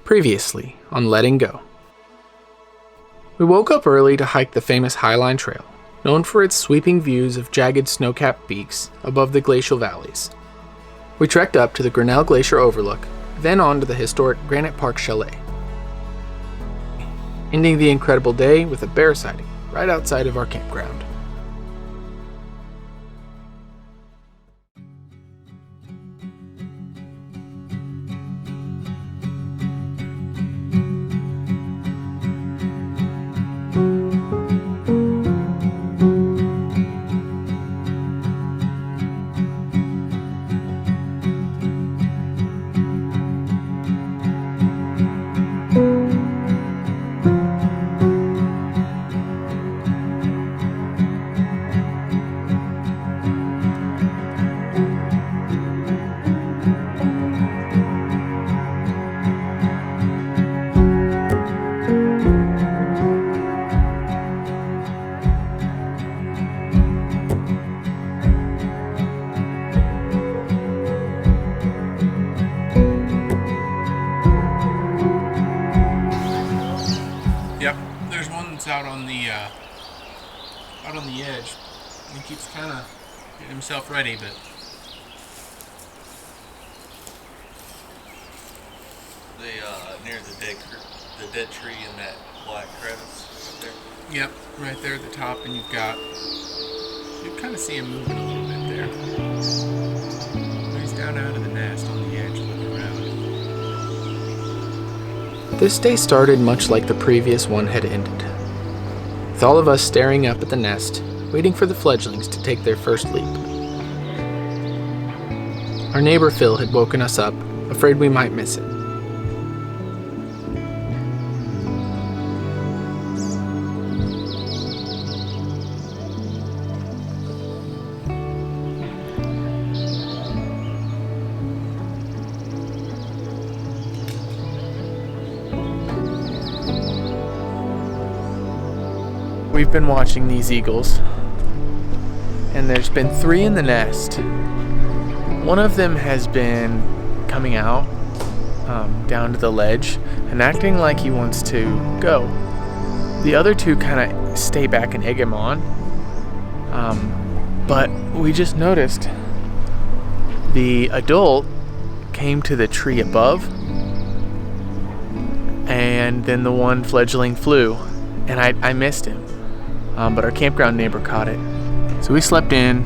Previously on Letting Go. We woke up early to hike the famous Highline Trail, known for its sweeping views of jagged snow-capped peaks above the glacial valleys. We trekked up to the Grinnell Glacier overlook, then on to the historic Granite Park Chalet, ending the incredible day with a bear sighting right outside of our campground. Yep, there's one that's out on the edge. He keeps kind of getting himself ready, but near the dead tree in that black crevice right there. yep, right there at the top, and you kind of see him moving a little bit there. He's down out of the nest on the edge looking around. This day started much like the previous one had ended, with all of us staring up at the nest, waiting for the fledglings to take their first leap. Our neighbor Phil had woken us up, afraid we might miss it. We've been watching these eagles, and there's been 3 in the nest. One of them has been coming out down to the ledge and acting like he wants to go. The other 2 kind of stay back and egg him on, but we just noticed the adult came to the tree above, and then the one fledgling flew, and I missed him. But our campground neighbor caught it. So we slept in.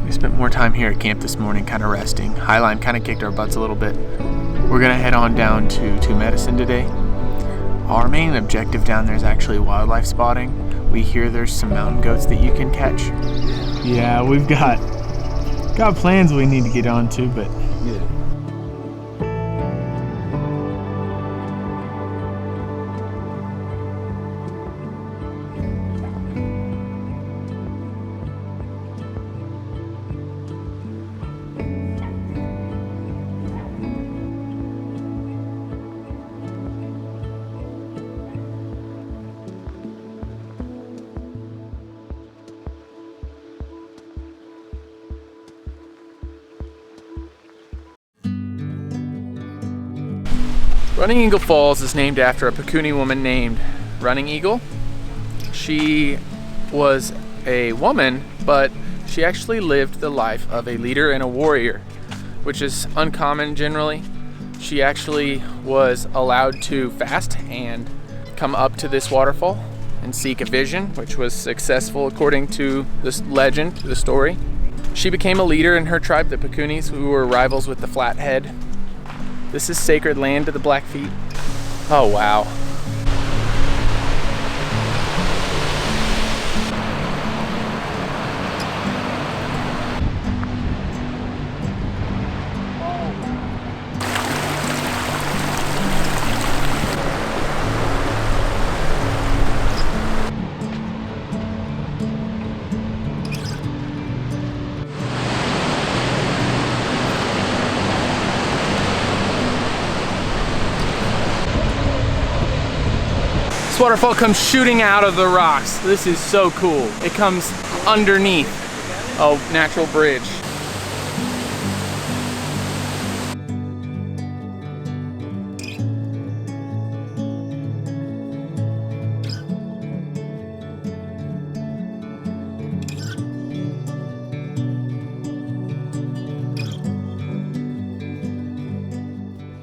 We spent more time here at camp this morning, kind of resting. Highline kind of kicked our butts a little bit. We're gonna head on down to Two Medicine today. Our main objective down there is actually wildlife spotting. We hear there's some mountain goats that you can catch. Yeah, we've got plans we need to get on to, but yeah. Running Eagle Falls is named after a Pekuni woman named Running Eagle. She was a woman, but she actually lived the life of a leader and a warrior, which is uncommon generally. She actually was allowed to fast and come up to this waterfall and seek a vision, which was successful according to this legend, the story. She became a leader in her tribe, the Pekunis, who were rivals with the Flathead. This is sacred land to the Blackfeet. Oh, wow. Waterfall comes shooting out of the rocks. This is so cool. It comes underneath a natural bridge.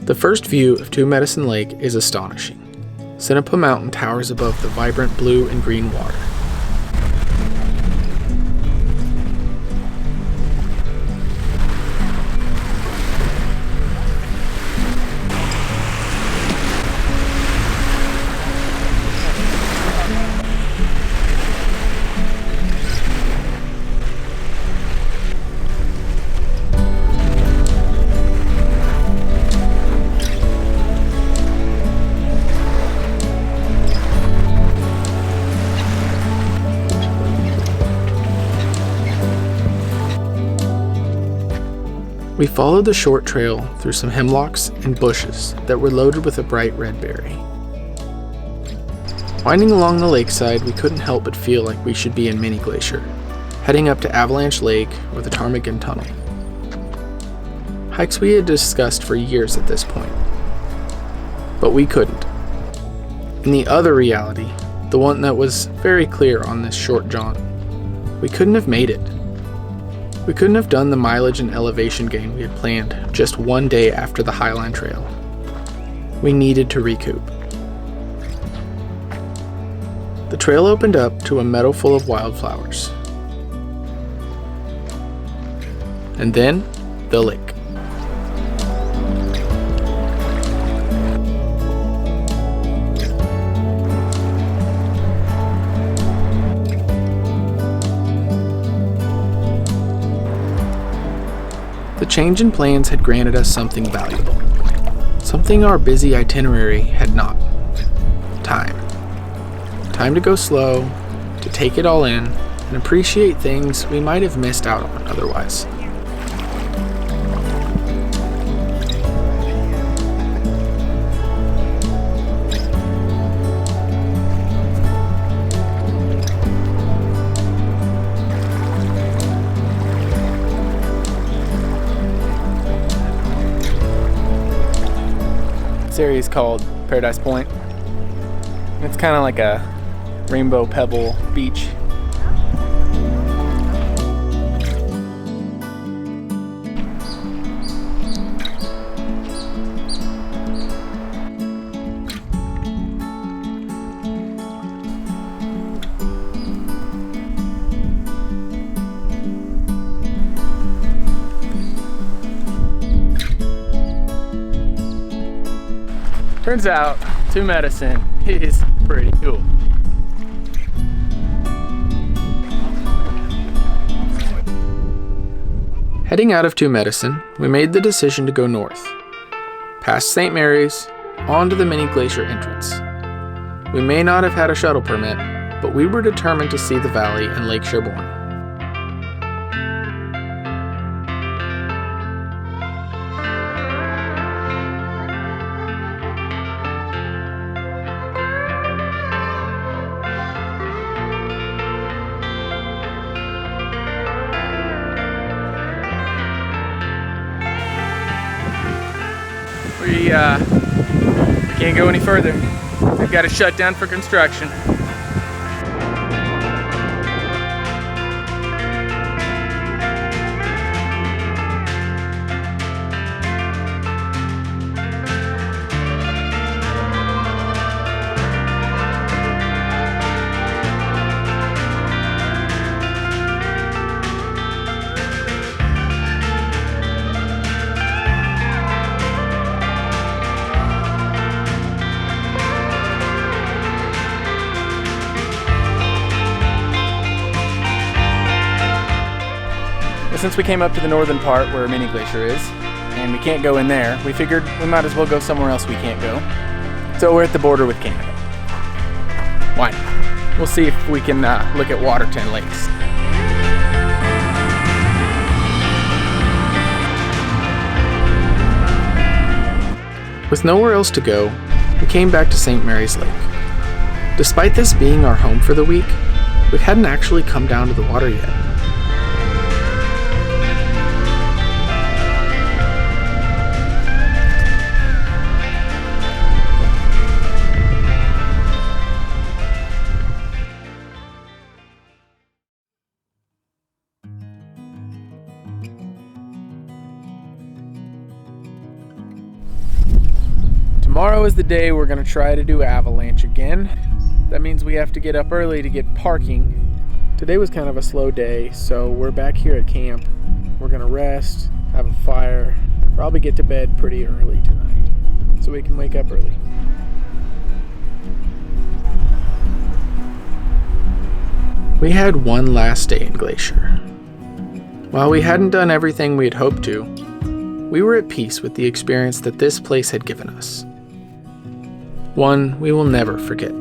The first view of Two Medicine Lake is astonishing. Sinapa Mountain towers above the vibrant blue and green water. We followed the short trail through some hemlocks and bushes that were loaded with a bright red berry. Winding along the lakeside, we couldn't help but feel like we should be in Many Glacier, heading up to Avalanche Lake or the Ptarmigan Tunnel. Hikes we had discussed for years at this point. But we couldn't. In the other reality, the one that was very clear on this short jaunt, we couldn't have made it. We couldn't have done the mileage and elevation gain we had planned just one day after the Highline Trail. We needed to recoup. The trail opened up to a meadow full of wildflowers. And then, the lake. The change in plans had granted us something valuable. Something our busy itinerary had not. Time. Time to go slow, to take it all in, and appreciate things we might have missed out on otherwise. This area is called Paradise Point. It's kind of like a rainbow pebble beach. Turns out, Two Medicine is pretty cool. Heading out of Two Medicine, we made the decision to go north, past St. Mary's, on to the Many Glacier entrance. We may not have had a shuttle permit, but we were determined to see the valley and Lake Sherborne. We can't go any further. We've got to shut down for construction. Since we came up to the northern part where Many Glacier is, and we can't go in there, we figured we might as well go somewhere else we can't go. So we're at the border with Canada. Why not? We'll see if we can look at Waterton Lakes. With nowhere else to go, we came back to St. Mary's Lake. Despite this being our home for the week, we hadn't actually come down to the water yet. Tomorrow is the day we're gonna try to do avalanche again. That means we have to get up early to get parking. Today was kind of a slow day, so we're back here at camp. We're gonna rest, have a fire, probably get to bed pretty early tonight so we can wake up early. We had one last day in Glacier. While we hadn't done everything we had hoped to, we were at peace with the experience that this place had given us. One we will never forget.